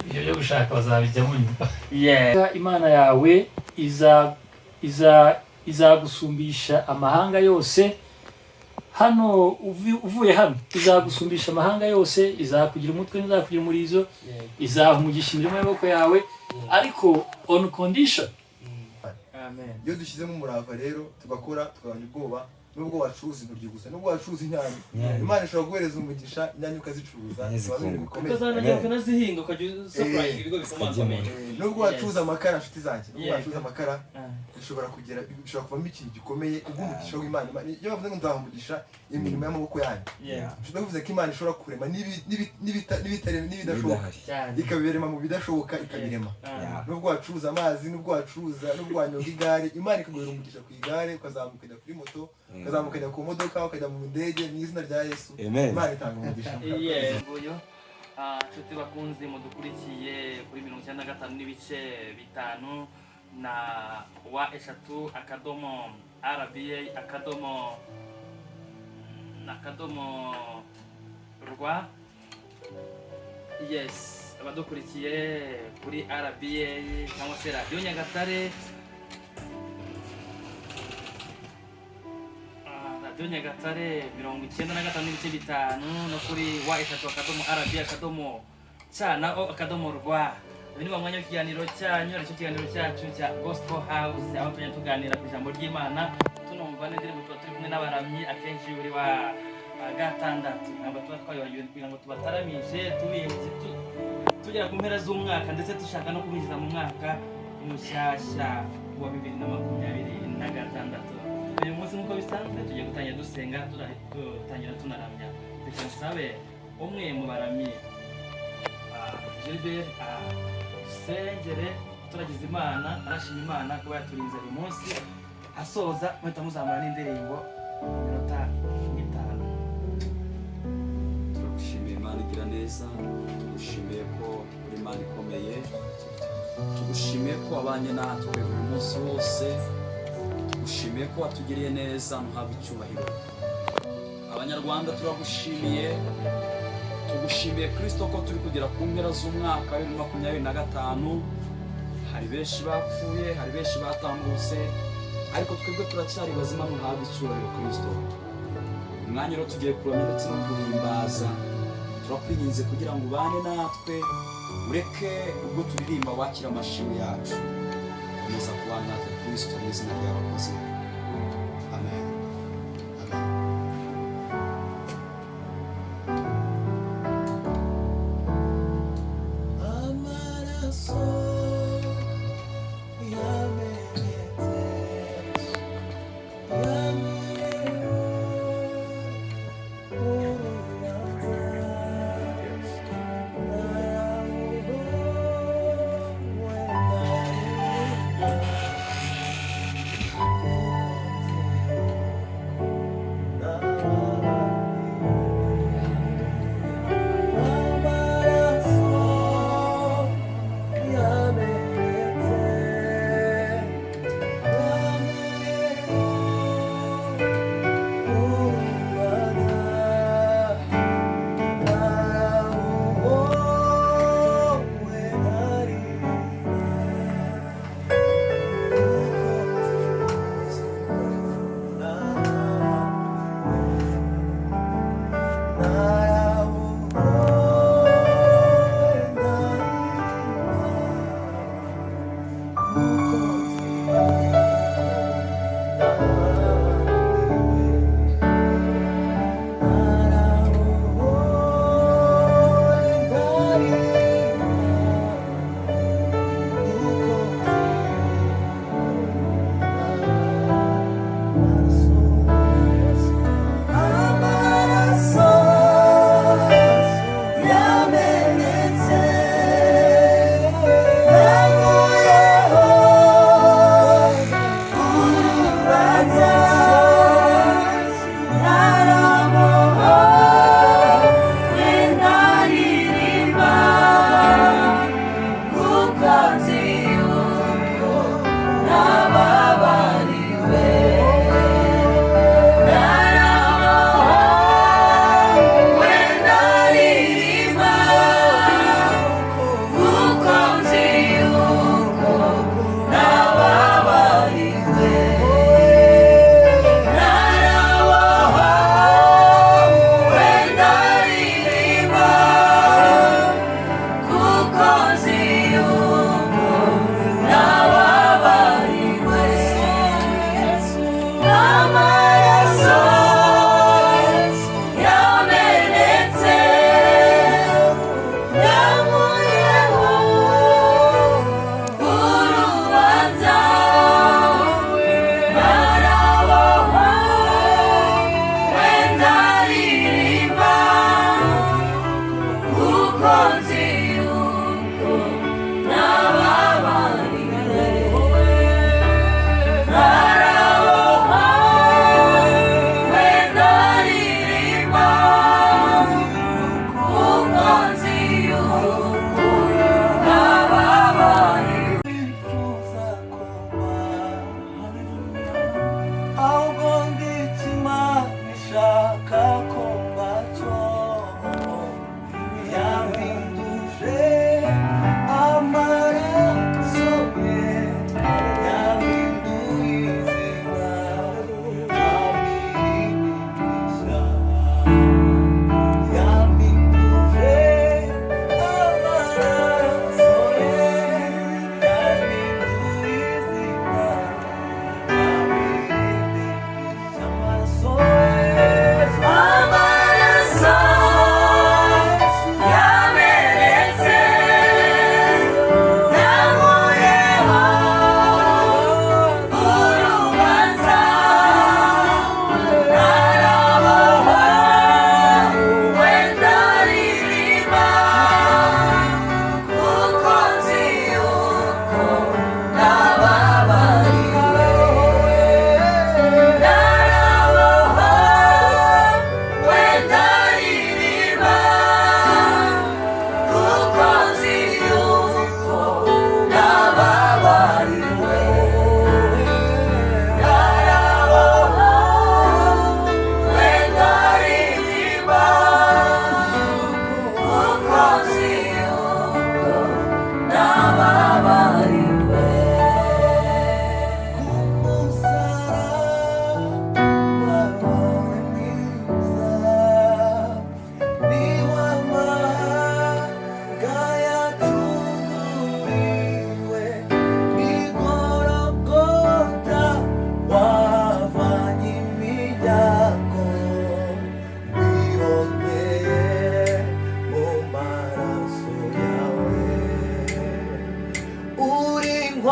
ibyo byo gushaka bazabijyamo nyuma. Imana yawe izagusumbisha amahanga yose. Hano uvuye hano izagusumbisha amahanga yose, izakugira umutwe, izakugira umurizo, izahumugisha imirimo y'amaboko yawe, ariko on condition. Amen. Iyo dushyizemo umurava rero tugakora tukabanya ubwoba, nubwo wacuruza intoryi gusa, nubwo wacuruza inyanya, Imana ishobora guhereza umugisha inyanya ukazicuruza, ukazanajya ukanazihinga ukajya supply ibigo bikomakomeye. Nubwo wacuruza amakara, nshuti zanjye, nubwo wacuruza amakara bishobora kuvamo ikintu gikomeye, ubw'umugisha w'Imana. Iyo bavuze ngo nzamugisha imirimo y'amaboko yanyu, bishobora kuvuga ko Imana ishobora kurema n'ibidashoboka, ikabirema mu bidashoboka, ikabirema. Nubwo wacuruza amazi, nubwo wanyonga igare, Imana ikaguhera umugisha ku igare, ukazamuka ukajya kuri moto, ukazamuka ukajya ku modoka, ukajya mu ndege, mu izina rya Yesu. Imana itanga umugisha. Nshuti bakunzi mudukurikiye kuri 95 n'ibice bitanu na wa3RBA_rwa. Abadukurikiye kuri RBA cyangwa se Radio Nyagatare, Radio Nyagatare 95 n'ibice bitanu, no kuri wa3RBA_rwa. Ibi ni bamwanya w'ikiganiro cyanyu, aricyo kiganiro cyacu cya Gospel House, aho tujya tuganira ku ijambo ry'Imana, tunumva n'indirimbo tuba turi kumwe n'abaramyi akenshi buri wa gatandatu. Ntabwo tuba twayobagiwe kugira ngo tubataramishe tugera ku mpera z'umwaka, ndetse dushaka no kubinjiza mu mwaka mushyashya wa 2026. Uyu munsi nk'uko bisanzwe tugiye gutangira dusenga, tutangira tunaramya. Reka nsabe umwe mu baramyi Gilbert sengere turagize Imana, arashima Imana kuba yaturinze uyu munsi, asoza muhita muzamura n'indirimbo minota 5. Turagushimiye Imana igira neza, tugushimiye ko uri Imana ikomeye, tugushimiye ko wabanye natwe buri munsi wose, tugushimiye ko watugiriye neza, ntuhabwe icyubahiro. Abanyarwanda turagushimiye, tugushimiye Kristo ko turi kugera ku mpera z'umwaka wa 2025. Hari benshi bapfuye, hari benshi batambutse, ariko twebwe turacyari bazima, ntuhabwe icyubahiro Kristo. Umwanya rero tugiye kuramya ndetse no guhimbaza, turakwinginze kugira ngo ubane natwe, ureke ubwo turirimba wakira amashimwe yacu, komeza kubana natwe Kristo, mu izina ry'abakozi. Amen.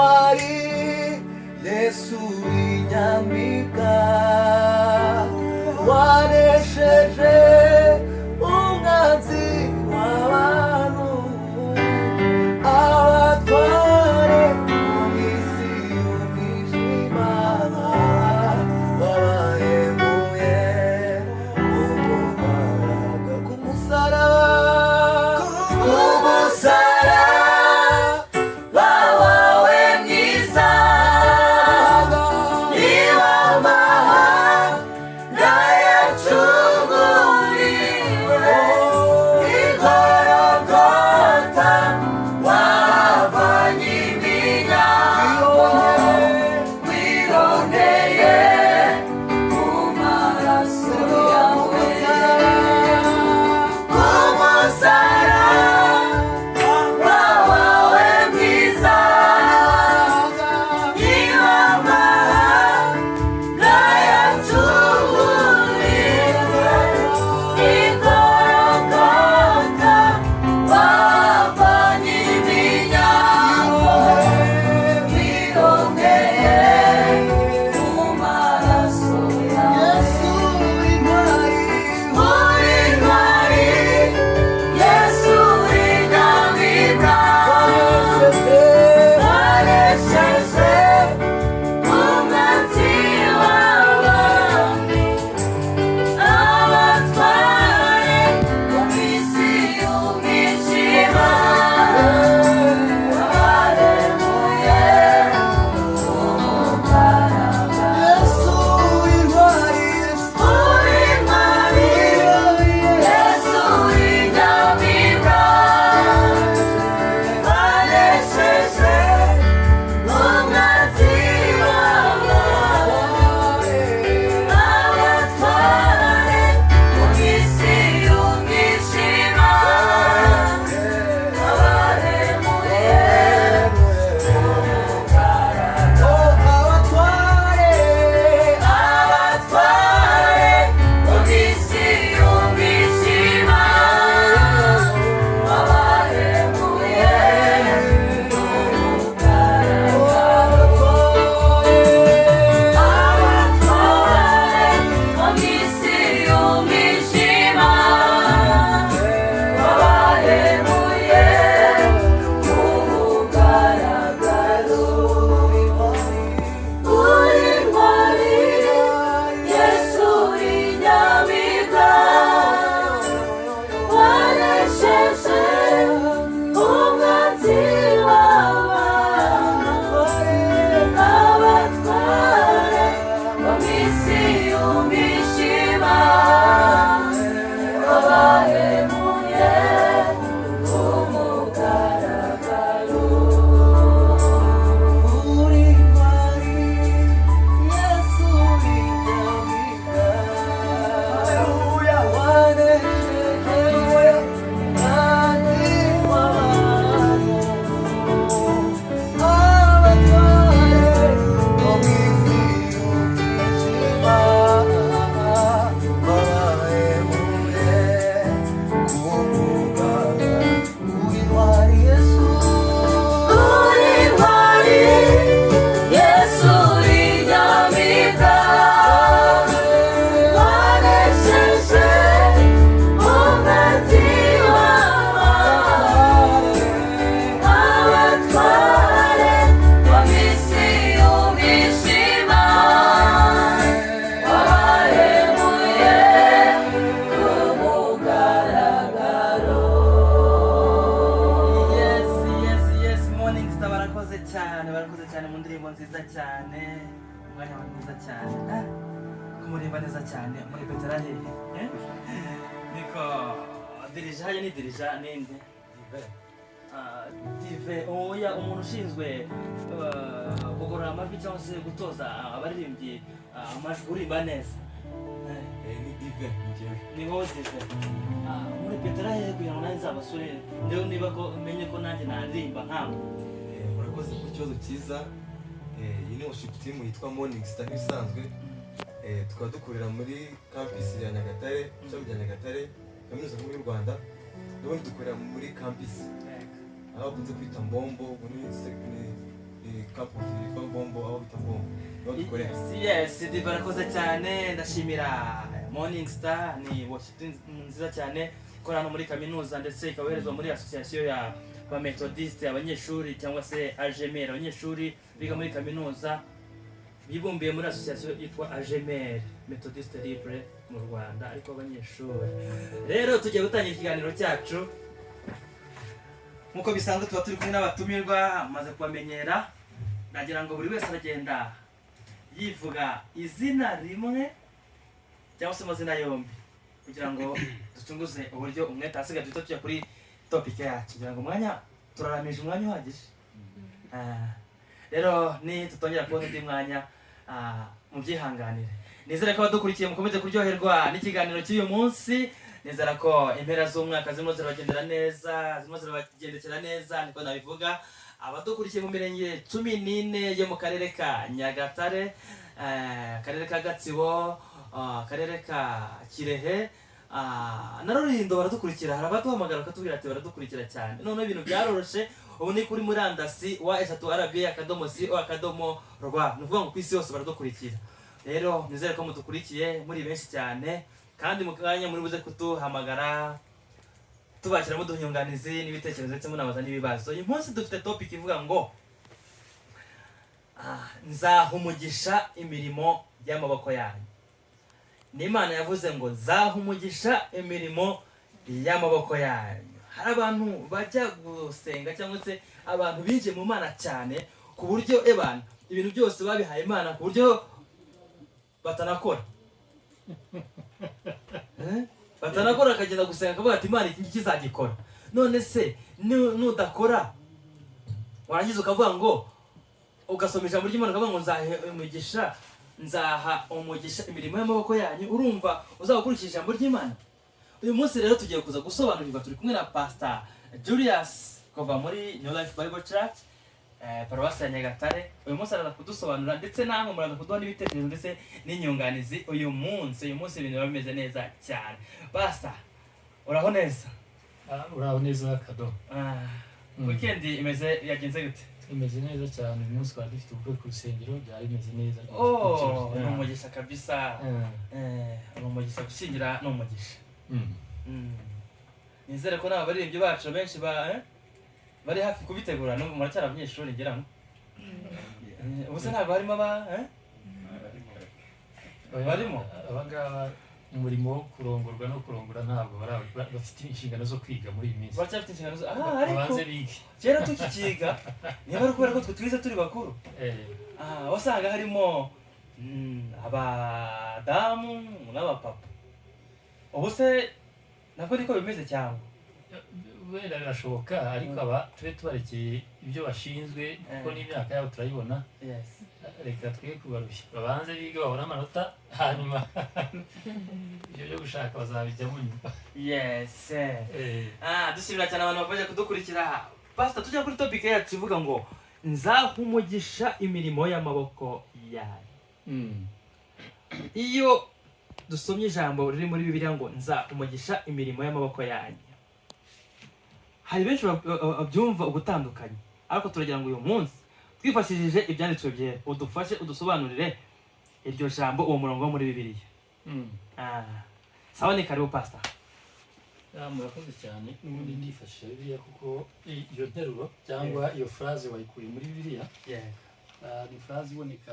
intwari Yesu inyamibwa wanesheje umwanzi w'abantu abatware mu isi y'umwijima wabahemuye umubaraga ku musaraba wawe mwiza niwo mahanga yacunguriwe igorogota wavanye iminyago wirondeye mu maraso yawe ku musaraba wawe mwiza niwo mahanga yacunguriwe igorogota wavanye iminyago wirondeye mu maraso yawe uri intwari Yesu inyamibwa wanesheje umwanzi w'abantu abatware mu isi y'umwijima wabahemuye umugaraga Yesu intwari Yesu inyamibwa wanesheje umwanzi w'abantu abatware mu isi y'umwijima wabahemuye umugaraga abatware mu isi y'umwijima wabahemuye Yesu inyamibwa wanesheje umwanzi w'abantu abatware bo mu isi y'umwijima wabahemuye umugaragaro uri intwari Yesu inyamibwa wanesheje umwanzi w'abantu abatware bo mu isi y'umwijima wabahemuye umugaraga uri intwari Yesu inyamibwa wanesheje umwanzi w'abantu abatware bo mu isi y'umwijima wabahemuye ku mugaragaro. Yes, Morning Star barakoze cyane mu ndirimbo nziza cyane umwanya wa mwiza cyane kumuremba neza cyane muri Petera hehe niko dirija haya ni dirija ninde Dive oya umuntu ushinzwe kugorora amajwi cyangwa se gutoza abaririmbyi amajwi urimba neza ni Dive ni wowe Dive muri Petera hehe kugira ngo nanjye nzabasure ndewe niba ko menye ko nanjye naririmba nkabo murakoze ku kibazo cyiza iyi ni worship team yitwa Morning Star isanzwe tukaba dukorera muri campus ya Nyagatare ishami rya Nyagatare kaminuza nkuru y'u Rwanda n'ubundi dukorera muri campus aho bakunze kwita Mbombo muri couple yitwa Bombo, aho bita Bombo niho dukorera. Yes, Diva arakoze cyane, ndashimira Morning Star, ni worship nziza cyane ikora hano muri kaminuza ndetse ikaboherezwa muri association ya ba Methodiste, abanyeshuri cyangwa se AGMR, abanyeshuri biga muri kaminuza bibumbiye muri association yitwa AGMR, Methodiste Libre mu Rwanda, ariko abanyeshuri. Rero tugiye gutangira ikiganiro cyacu nkuko bisanzwe, tuba turi kumwe n'abatumirwa, maze kubamenyera, nagira ngo buri wese aragenda yivuga izina rimwe cyangwa se amazina yombi kugira ngo ducunguze uburyo umwete asigaye. Duhita tujya kuri topic yacu kugira ngo umwanya turaramije umwanya uhagije. Rero ni tutongera kubona undi mwanya mubyihanganire. Nizere ko abadukurikiye mukomeze kuryoherwa n'ikiganiro cy'uyu munsi. Nizera ko impera z'umwaka zirimo zirabagendera neza, zirimo zirabagendekera neza, niko nabivuga. Abadukurikiye mu mirenge 14 yo mu karere ka Nyagatare, karere ka Gatsibo, karere ka Kirehe, na Rulindo baradukurikira. Hari abaduhamagara bakatubwira ati baradukurikira cyane. None ibintu byaroroshe, ubu ni kuri murandasi wa eshatu.rba.rw, ni ukuvuga ngo ku isi yose baradukurikira. Rero nizere ko mudukurikiye muri benshi cyane, kandi mu kanya muri buze kutuhamagara tubakira muduha inyunganizi n'ibitekerezo ndetse munabaza n'ibibazo. Uyu munsi dufite topic ivuga ngo nzaha umugisha imirimo y'amaboko yanyu. N'Imana yavuze ngo nzaha umugisha imirimo y'amaboko yanyu. Hari abantu bajya gusenga cyangwa se abantu binjiye mu Mana cyane ku buryo ibintu byose babihaye Imana ku buryo batanakora. Batanakora, akagenda gusenga akavuga ati Imana iki kizagikora. None se nudakora warangiza ukavuga ngo ugasoma ijambo ry'Imana ukavuga ngo nzaha umugisha imirimo y'amaboko yanyu, urumva uzakurikira ijambo ry'Imana? Uyu munsi rero tugiye kuza gusobanurirwa, turi kumwe na Pastor Julius kuva muri New Life Bible Church, Paruwasi ya Nyagatare. Uyu munsi araza kudusobanurira ndetse namwe muraza kuduha n'ibitekerezo ndetse n'inyunganizi. Uyu munsi ibintu biba bimeze neza cyane. Pastor, uraho neza? Uraho neza Kado. Weekend yagenze gute? Imeze neza cyane. Uyu munsi twari dufite ubukwe ku rusengero, byari bimeze neza. Ni umugisha kabisa. Ni umugisha, gushyingira ni umugisha. Nizere ko n'abaririmbyi bacu benshi bari hafi kubitegura, no muracyari abanyeshuri ngira ngo. Ubuse ntabwo harimo barimo abangaba umurimo wo kurongorwa no kurongora ntabwo bafite inshingano zo kwiga muri iyi minsi. Baracyafite inshingano zo ariko babanze bige. Kera tukikiga niba ari kubera ko twe twize turi bakuru. Wasanga harimo abadamu n'abapapa. Ubuse nabwo niko bimeze cyangwa? Wenda birashoboka, ariko tube tubarekeye ibyo bashinzwe kuko n'imyaka yabo turayibona. Reka twe kubarushya, babanze bige babone amanota, hanyuma ibyo byo gushaka bazabijyamo nyuma. Yes. Dushimira cyane abantu bakomeje kudukurikira. Pastor, tujya kuri topic yacu ivuga ngo nzaha umugisha imirimo y'amaboko yanyu. Iyo dusomye ijambo riri muri Bibiliya ngo nzaha umugisha imirimo y'amaboko yanyu, hari benshi babyumva ugutandukanye, ariko turagira ngo uyu munsi twifashishije ibyanditswe byera udufashe udusobanurire iryo jambo, uwo murongo wo muri Bibiliya. Sawa, ni karibu Pastor. Murakoze cyane. N'ubundi ndifashisha Bibiliya kuko iyo nteruro cyangwa iyo phrase wayikuye muri Bibiliya. Ni phrase iboneka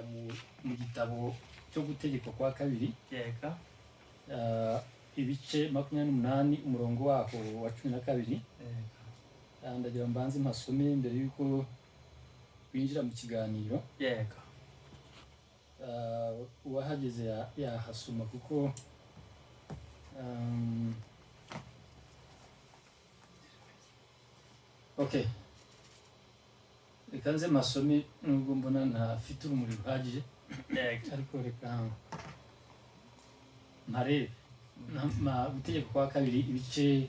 mu gitabo cyo gutegekwa kwa 2, ibice 28 umurongo wako wa 12. Ndagira mbanze mpasome mbere yuko winjira mu kiganiro. Uwahageze yahasoma kuko okay, reka nze masome nubwo mbona ntafite urumuri ruhagije, ariko reka mparebe. Gutegeka kwa 2 ibice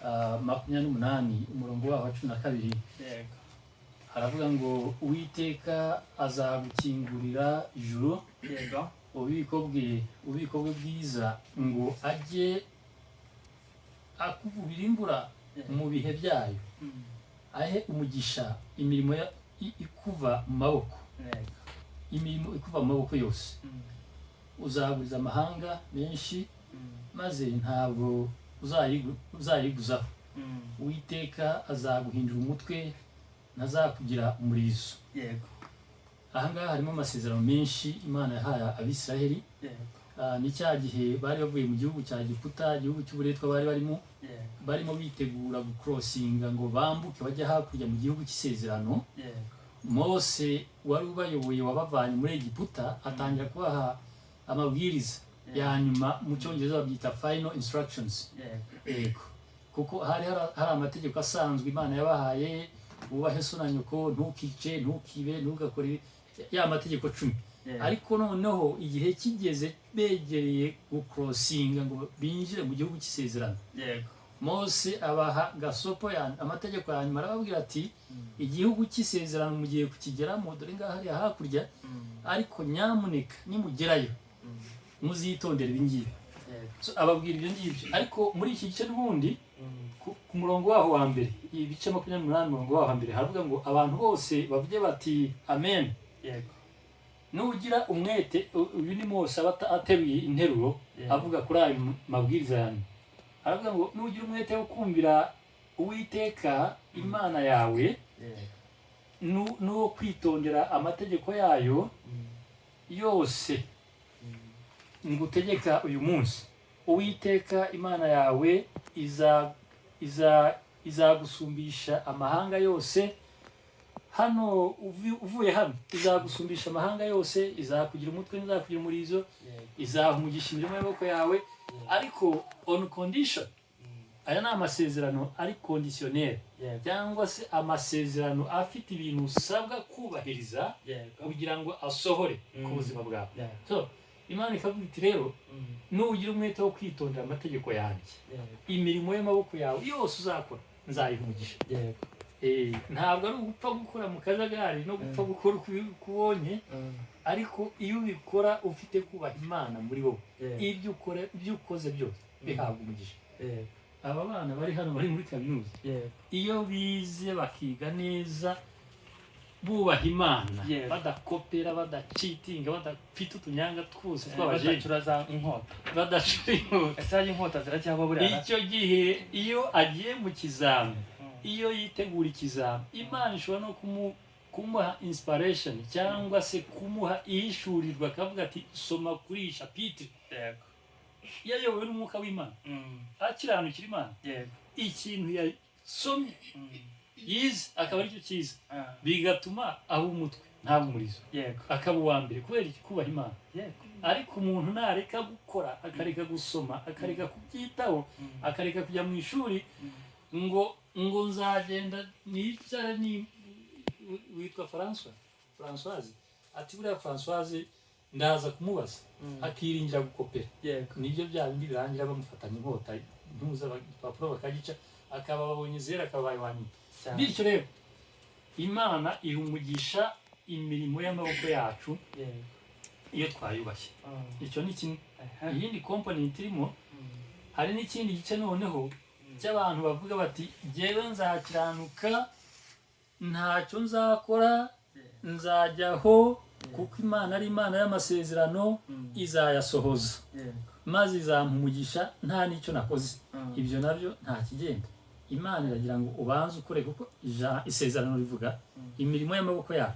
28 umurongo wa 12. Haravuga ngo Uwiteka azagukingurira ijuru, ububiko bwe bwiza, ngo ajye akuvubira imvura mu bihe byayo, ahe umugisha imirimo ikuva mu maboko, imirimo ikuva mu maboko yose uzaguriza amahanga menshi, maze ntabwo uzayiguzaho. Uwiteka azaguhindura umutwe, ntazakugira umurizo. Ahangaha harimo amasezerano menshi Imana yahaye Abisiraheli. Ni cya gihe bari bavuye mu gihugu cya Egiputa, igihugu cy'uburetwa bari barimo bitegura gucrossinga ngo bambuke bajya hakurya mu gihugu cy'isezerano. Mose wari ubayoboye wabavanye muri Egiputa atangira kubaha amabwiriza ya nyuma, mu cyongereza babyita final instructions. Kuko hari amategeko asanzwe Imana yabahaye, ubahe so na nyoko, ntukice, ntukibe, ntugakore, ya mategeko 10. Ariko noneho igihe kigeze begereye gucrossinga ngo binjire mu gihugu cy'isezerano, Mose abaha gasopo amategeko ya nyuma, arababwira ati igihugu cy'isezerano mugiye kukigeramo, dore ngaha hariya hakurya, ariko nyamuneka nimugerayo muzitondera ibingibi. Ababwira ibyo ngibyo. Ariko muri iki gice n'ubundi ku murongo waho wa mbere, ibice 28 murongo waho wa mbere, haravuga ngo abantu bose bavuge bati amen. Nugira umwete, uyu ni Mose ateruye interuro avuga kuri ayo mabwiriza yanyu. Aravuga ngo nugira umwete wo kumvira Uwiteka Imana yawe, no kwitondera amategeko yayo yose ngutegeka uyu munsi, Uwiteka Imana yawe izagusumbisha amahanga yose. Hano uvuye hano izagusumbisha amahanga yose, izakugira umutwe, izakugira umurizo, izahumugisha imirimo y'amaboko yawe, ariko on condition. Aya ni amasezerano ari conditionnel, cyangwa se amasezerano afite ibintu usabwa kubahiriza kugira ngo asohore ku buzima bwawe. So Imana ikavuga iti rero, nugira umwete wo kwitondera amategeko yanjye, imirimo y'amaboko yawe yose uzakora nzayihumugisha. Ntabwo ari ugupfa gukora mu kajagari no gupfa gukora uko ubonye, ariko iyo ubikora ufite kubaha Imana muri wowe, ibyo ukoze byose bihabwa umugisha. Aba bana bari hano bari muri kaminuza, iyo bize bakiga neza bubaha Imana, badakopera, badacitinga, badafite utunyanga twose tw'abajeje, badacuraza inkota, badacura inkota. ese inkota ziracyaba buriya. Icyo gihe iyo agiye mu kizami, iyo yitegura ikizami, Imana ishobora no kumuha inspiration cyangwa se kumuha ihishurirwa, akavuga ati soma kuri iyi chapitre. Yayobowe n'umwuka w'Imana, akiranukira Imana, ikintu yasomye yize akaba aricyo cyiza, bigatuma aho umutwe ntabwo umurizo, akaba uwa mbere kubera kubaha Imana. Ariko umuntu nareka gukora, akareka gusoma, akareka kubyitaho, akareka kujya mu ishuri, ngo nzagenda nicare ni witwa Françoise, ati buriya Françoise ndaza kumubaza, akiringira gukopera. Nibyo bya bindi birangira bamufatanya inkota, ntuza papuro bakagica, akaba babonye zera, akabaye wanyuma. Bityo rero Imana ihumugisha imirimo y'amaboko yacu iyo twayubashye. Icyo ni kimwe. Iyindi component irimo, hari n'ikindi gice noneho cy'abantu bavuga bati jyewe nzakiranuka, ntacyo nzakora, nzajyaho, kuko Imana ari Imana y'amasezerano, izayasohoza, maze izampumugisha nta n'icyo nakoze. Ibyo nabyo nta kigenda. Imana iragira ngo ubanze ukore, kuko isezerano rivuga imirimo y'amaboko yawe,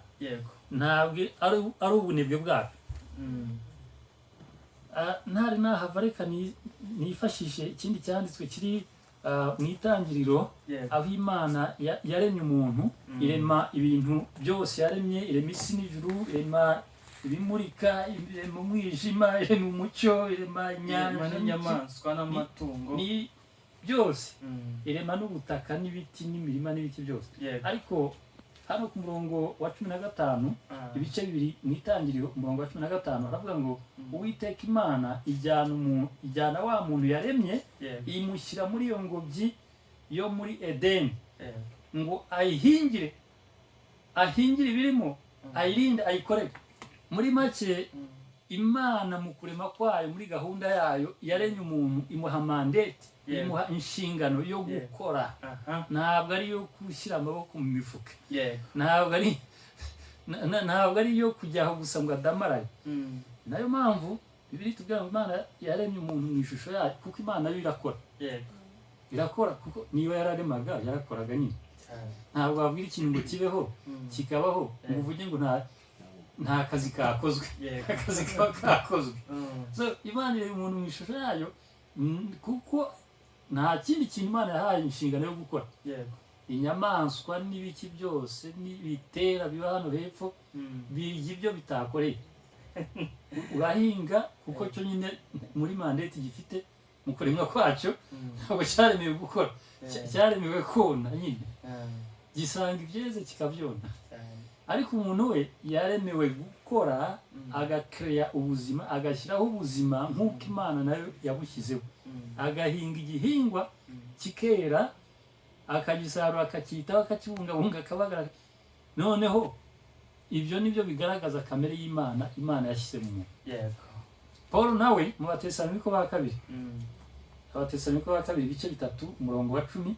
ntabwo ari ubunebwe bwawe. Ntari nahava reka nifashishe ikindi cyanditswe kiri mu Itangiriro, aho Imana yaremye umuntu, irema ibintu byose yaremye, irema isi n'ijuru, irema ibimurika, irema umwijima, irema umucyo, irema inyanja n'inyamaswa n'amatungo byose, irema n'ubutaka n'ibiti n'imirima n'ibiti byose. Ariko hano ku murongo wa 15, ibice bibiri mu Itangiriro, umurongo wa 15 haravuga ngo Uwiteka Imana ijyana wa muntu yaremye, imushyira muri iyo ngobyi yo muri Edeni, ngo ayihingire ibirimo, ayirinde, ayikorere. Muri make Imana mu kurema kwayo, muri gahunda yayo, yaremye umuntu, imuha mandate, imuha inshingano yo gukora. Ntabwo ari yo gushyira amaboko mu mifuka, ntabwo ari ntabwo ari iyo kujyaho gusa ngo adamaraye. Nayo mpamvu Bibiliya itubwira ngo Imana yaremye umuntu mu ishusho yayo, kuko Imana yo irakora. Irakora kuko niba yararemaga yarakoraga nyine. Ntabwo wabwira ikintu ngo kibeho kikabaho ngo uvuge ngo nta kazi kakozwe. Akazi kaba kakozwe. So Imana irema umuntu mu ishusho yayo kuko nta kindi kintu Imana yahaye inshingano yo gukora. Inyamaswa n'ibiki byose n'ibitera biba hano hepfo birya ibyo bitakoreye. Urahinga kuko cyo nyine muri mandate gifite mu kuremwa kwacyo ntabwo cyaremewe gukora, cyaremewe kona nyine gisanga ibyeze kikabyona. Ariko umuntu we yaremewe gukora agakreya ubuzima, agashyiraho ubuzima nk'uko Imana nayo yabushyizeho, agahinga igihingwa kikera, akagisarura, akacyitaho, akakibungabunga, akabagara. Noneho ibyo nibyo bigaragaza kamere y'Imana Imana yashyize mu muntu. Paul nawe mu Batesalonike ba kabiri, Abatesalonike ba kabiri ibice 3 umurongo wa 10,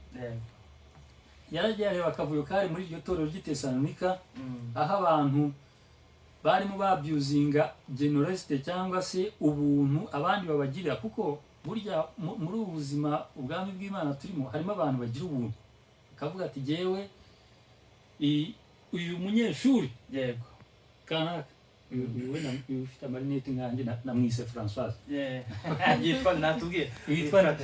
yaragiye areba akavuyo kari muri iryo torero ry'Itesalonika, aho abantu barimo babyuzinga generosity cyangwa se ubuntu abandi babagirira, kuko burya muri ubu buzima ubwami bw'Imana turimo harimo abantu bagira ubuntu. Akavuga ati jewe uyu munyeshuri kanaka uyu ufite amarinete nkanjye namwise Françoise yitwa natubwiye yitwa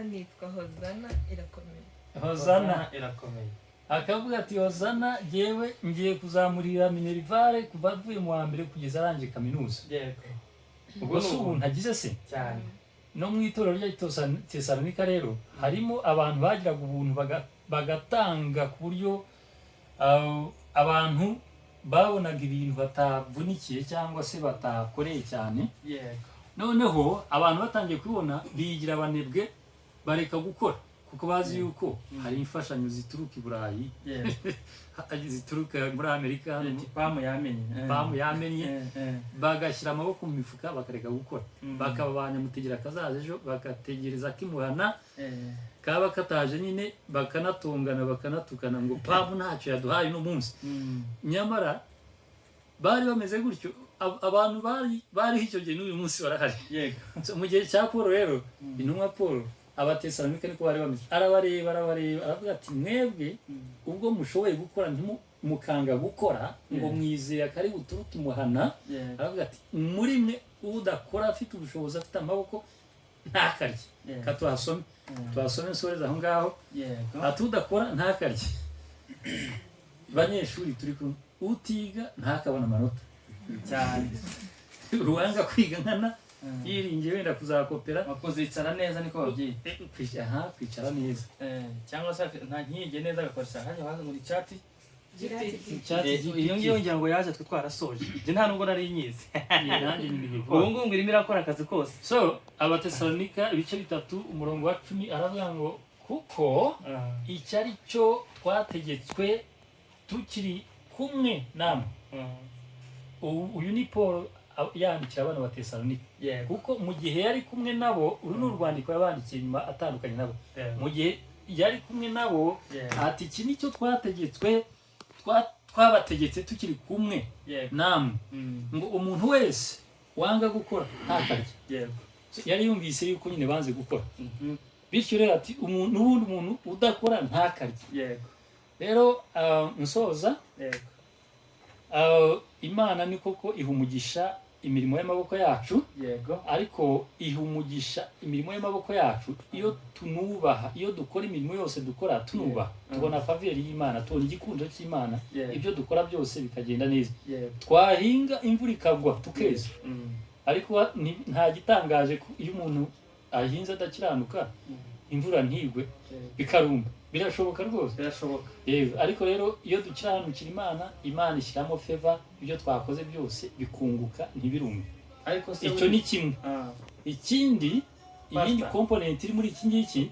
nitwa Hozana irakomeye. Hozana irakomeye. Akavuga ati Hozana jewe ngiye kuzamurira Minervale kuva avuye mu wa mbere kugeza arangije kaminuza. Ubwo si ubuntu agize se cyane. No mu itorero ry'Itesalonika rero harimo abantu bagiraga ubuntu bagatanga ku buryo abantu babonaga ibintu batavunikiye cyangwa se batakoreye cyane. Noneho abantu batangiye kubibona bigira abanebwe, bareka gukora kuko bazi yuko hari imfashanyo zituruka i Burayi, zituruka muri Amerika, pamu yamenye bagashyira amaboko mu mifuka bakareka gukora, bakaba banyamutegera akazaza ejo, bagategereza kimuhana kaba kataje nyine, bakanatongana bakanatukana ngo pamu ntacyo yaduhaye no munsi. Nyamara bari bameze gutyo, abantu bari icyo gihe n'uyu munsi barahari. Mu gihe cya Paul rero, intumwa Paul, Abatesalonike niko bari bameze, arabareba aravuga ati mwebwe ubwo mushoboye gukora mukanga gukora ngo mwizeye akari buturuke imuhana. Aravuga ati muri mwe udakora afite ubushobozi, afite amaboko ntakarye. Katuhasome nsoreza aho ngaho, ati udakora ntakarye. Banyeshuri turi kumwe, utiga ntakabona amanota cyane. Uwanga kwiga nkana yiringiye wenda kuzakopera, bakuzicara neza niko babyita. Kwicara neza cyangwa se nkige neza agakoresha hajya waza muri chat. Iyo ngiyo ngira ngo yaje twe twarasoje, je nta nubwo nari nyizi. Ubu ngubu irimo irakora akazi kose. So Abatesalonika ibice 3 umurongo wa 10 aravuga ngo kuko icyari cyo twategetswe tukiri kumwe namwe. Uyu ni Paul yandikira abana Batesalonike, kuko mu gihe yari kumwe nabo, uru ni urwandiko yabandikiye nyuma atandukanye nabo. Mu gihe yari kumwe nabo ati iki nicyo twategetswe, twabategetse tukiri kumwe namwe, ngo umuntu wese wanga gukora ntakarye. Yari yumvise yuko nyine banze gukora, bityo rero ati n'ubundi umuntu udakora ntakarye. Rero nsoza, Imana ni koko iha umugisha imirimo y'amaboko yacu, ariko iha umugisha imirimo y'amaboko yacu iyo tunubaha, iyo dukora imirimo yose dukora tunubaha, tubona faveri y'Imana, tubona igikundo cy'Imana, ibyo dukora byose bikagenda neza. Twahinga imvura ikagwa tukeza, ariko nta gitangaje iyo umuntu ahinze adakiranuka imvura ntigwe bikarumba. Birashoboka rwose, birashoboka. Ariko rero iyo dukiranukira Imana ishyiramo favor, ibyo twakoze byose bikunguka ntibirumbe. Ariko icyo ni kimwe. Ikindi, iyindi component iri muri iki ngiki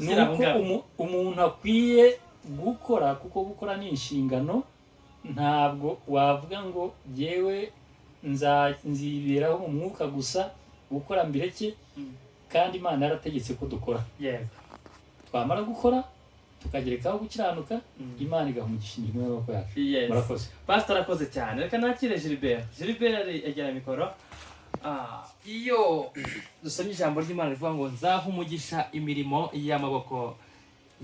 ni uko umuntu akwiye gukora, kuko gukora ni inshingano. Ntabwo wavuga ngo yewe nziberaho mu mwuka gusa gukora mbireke, kandi Imana yarategetse ko dukora. Twamara gukora tukagerekaho gukiranuka Imana igahugisha imirimo y'amaboko yacu. Yes. Murakoze. Pastor arakoze cyane. Reka nakire Gilbert. Gilbert agera mikoro. Iyo dusomye ijambo ry'Imana rivuga ngo nzaha umugisha imirimo y'amaboko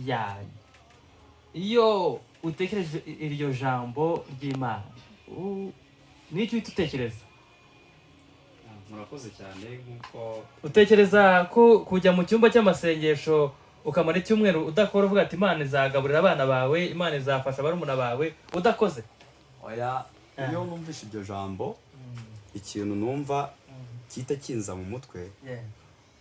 yanyu. Iyo utekereje iryo jambo ry'Imana, n'icyo uhita utekereza? Murakoze cyane nkuko Utekereza ko kujya mu cyumba cy'amasengesho ukamara icyumweru udakora uvuga ati Imana izagaburira abana bawe, Imana izafasha barumuna bawe udakoze? oya iyo numvise iryo jambo ikintu numva kita kinza mu mutwe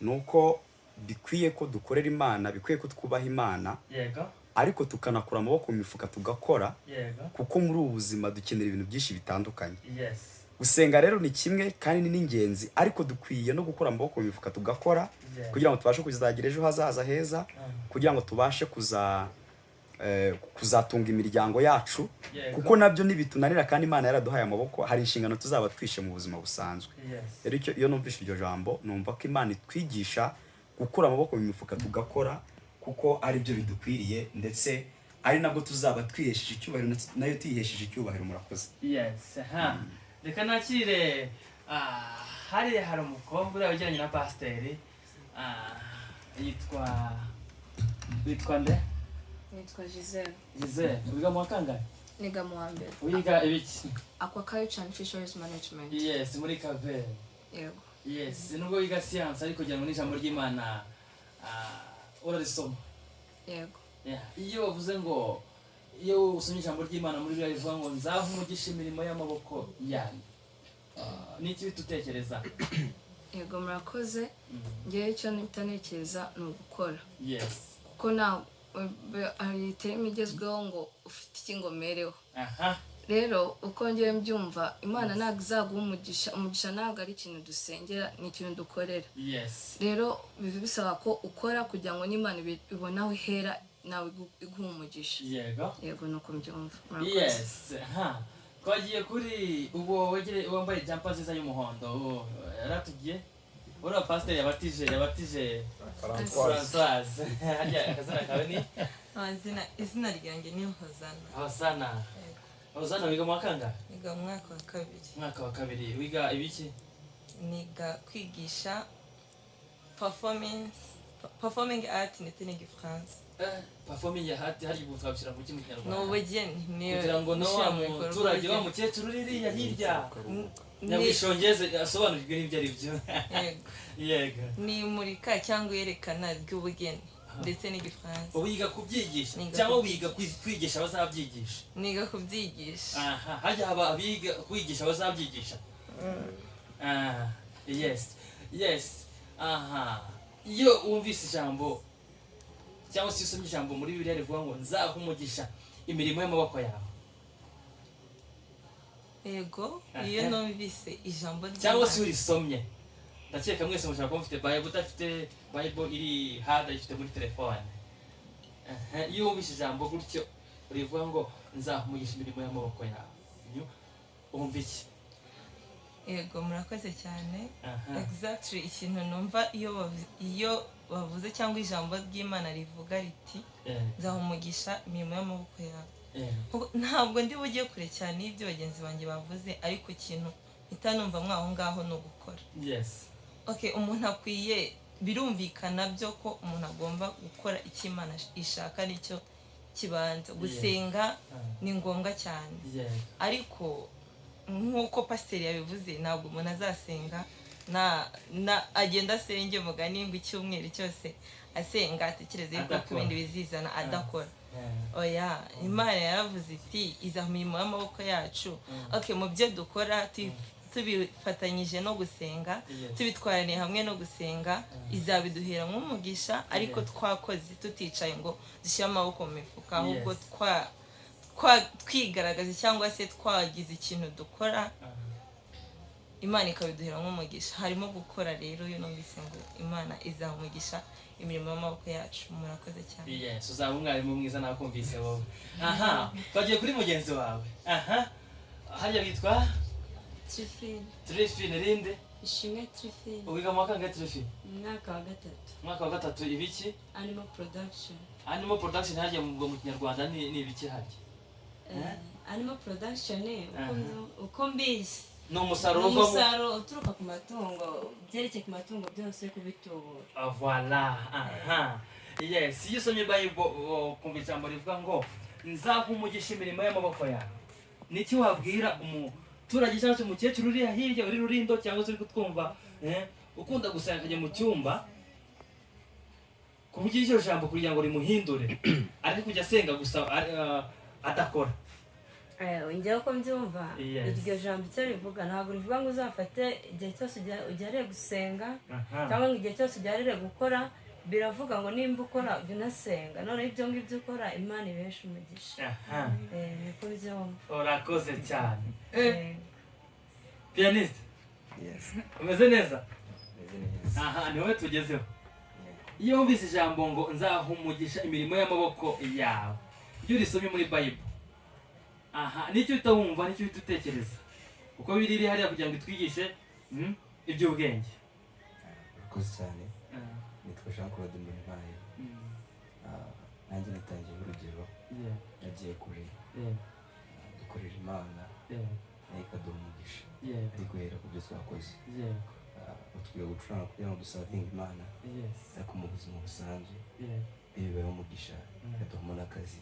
nuko bikwiye ko dukorera Imana, bikwiye ko twubaha Imana, Yego. ariko tukanakura amaboko mu mifuka tugakora, Yego. kuko muri ubu buzima dukenera ibintu byinshi bitandukanye. Yes. Gusenga rero ni kimwe kandi ni n'ingenzi, ariko dukwiye no gukora amaboko mu mifuka tugakora kugira ngo tubashe kuzagira ejo hazaza heza, kugira ngo tubashe kuzatunga imiryango yacu, kuko nabyo nibitunanira kandi Imana yaraduhaye amaboko, hari inshingano tuzaba twishe mu buzima busanzwe. Rero iyo numvise iryo jambo numva ko Imana itwigisha gukura amaboko mu mifuka tugakora, kuko ari byo bidukwiriye, ndetse ari nabwo tuzaba twihesheje icyubahiro nayo tuyihesheje icyubahiro. Murakoze. Yes. Reka nakire hari umukobwa uri wajyanye na pasiteri witwa nde? Nitwa Giselle. Giselle, wiga mu wa kangahe? Niga mu wa mbere. Wiga ibiki? Aquaculture and Fisheries Management. Yes, muri Kavere. Yego. Yes, nubwo wiga siyansi ariko kugira ngo n'ijambo ry'Imana urarisoma. Yego. Iyo wavuze ngo iyo usomye ijambo ry'Imana muri Bibiliya rivuga ngo nzaha umugisha imirimo y'amaboko yanyu, n'iki bitutekereza? Yego murakoze. Ngewe icyo nitekereza ni ugukora. Yes. Kuko hari terime igezweho ngo ufite ikingomereho. Rero uko ngewe mbyumva Imana ntabwo izaguha umugisha ntabwo ari ikintu dusengera, ni ikintu dukorera. Yes. Rero biba bisaba ko ukora kugira ngo n'Imana ibone aho ihera nawe iguha umugisha. Yego nuko mbyumva. Yes. Twagiye kuri uwo wambaye jumper nziza y'umuhondo, yaratugiye uriya pasiteri yabatije Françoise. Akazina kawe ni? Izina ryanjye ni Hosana. Hosana, wiga mu wa kangahe? Niga mu mwaka wa kabiri. Mwaka wa kabiri. Wiga ibiki? Niga kwigisha performing art ndetse n'igifaransa. Performing art hari gutwabishira mu Kinyarwanda. Ni ubugeni. Kugira ngo no wa muturage wa mukecuru ririya hirya nyamwishongeze asobanurirwe n'ibyo ari byo. Yego. Ni imurika cyangwa yerekana ry'ubugeni ndetse n'igifaransa. Wiga kubyigisha cyangwa wiga kwigisha abazabyigisha? Niga kubyigisha. Hajya abiga kwigisha abazabyigisha. Yes. Iyo wumvise ijambo cyangwa se usomye ijambo muri Bibiliya rivuga ngo nzaha umugisha imirimo y'amaboko yawe. Yego, iyo numvise ijambo cyangwa se urisomye, ndakeka mwese mushaka kuba mufite Bible, udafite Bible iri hada ifite muri telefone. Iyo wumvise ijambo gutyo rivuga ngo nzaha umugisha imirimo y'amaboko yawe, wumva iki? Yego murakoze cyane. Exactly ikintu numva iyo bavuze cyangwa ijambo ry'Imana rivuga riti nzaha umugisha imirimo y'amaboko yawe. Ntabwo ndi bugiye kure cyane ibyo bagenzi banjye bavuze, ariko ikintu itanumva mwaho ngaho no gukora. Yes. Okay, umuntu akwiye, birumvikana byo ko umuntu agomba gukora icyo Imana ishaka nicyo kibanza. Gusenga ni ngombwa cyane. Ariko nk'uko pasiteri yabivuze, ntabwo umuntu azasenga agenda asenge umugani ngo icyumweru cyose asenga atekereze yuko ibindi bizizana adakora. Oya, Imana yaravuze iti izaha imirimo y'amaboko yacu. Okay, mu byo dukora tubifatanyije no gusenga, tubitwaraniye hamwe no gusenga, izabiduhera nk'umugisha, ariko twakoze tuticaye ngo dushyire amaboko mu mifuka, ahubwo twigaragaza cyangwa se twagize ikintu dukora, Imana ikabiduhera nk'umugisha. Harimo gukora rero, iyo numvise ngo Imana izaha umugisha imirimo y'amaboko yacu. Murakoze cyane. Yes, uzaba umwarimu mwiza nakumvise wowe. Twagiye kuri mugenzi wawe. Hajya witwa Trifine rinde Ishimwe Trifine wiga mu kangahe Trifine umwaka wa gatatu. umwaka wa gatatu ibiki Animal production. Animal production harya mu Kinyarwanda ni ibiki harya Animal production uko mbizi ni umusaruro uturuka ku matungo, byerekeye ku matungo byose kubitubura. Voilà. Aha. Yes, iyo usomye Bible kumva ijambo rivuga ngo nzaha umugisha imirimo y'amaboko yawe. Niki wabwira umuturage cyangwa se umukecuru uri hirya uri Rurindo cyangwa se uri kutwumva ukunda gusenga akajya mu cyumba kuvugira icyo jambo kugira ngo rimuhindure ariko kujya asenga gusa adakora. Njyewe ko mbyumva iryo jambo icyo rivuga ntabwo rivuga ngo uzafate igihe cyose ujyariye gusenga cyangwa ngo igihe cyose ujyariye gukora, biravuga ngo nimba ukora jya unasenga, noneho ibyo ngibyo ukora Imana ibesha umugisha. Niko byumva. Urakoze cyane. Pianiste? Yes. Umeze neza? Aha, ni wowe tugezeho. Iyo wumvise ijambo ngo nzaha umugisha imirimo y'amaboko yawe, iyo urisomye muri Bible, aha, nicyo uhita wumva, nicyo uhita utekereza uko biri hariya kugira ngo itwigishe iby'ubwenge. Urakoze cyane. Nitwa Jean Claude Mbaye. Nanjye natangiye urugero, nagiye kure, dukorera Imana, nayo ikaduha umugisha, ari guhera ku byo twakoze. Twiga gucuranga kugira ngo dusavinge Imana, ariko mu buzima busanzwe bibayeho umugisha, ikaduhamo n'akazi,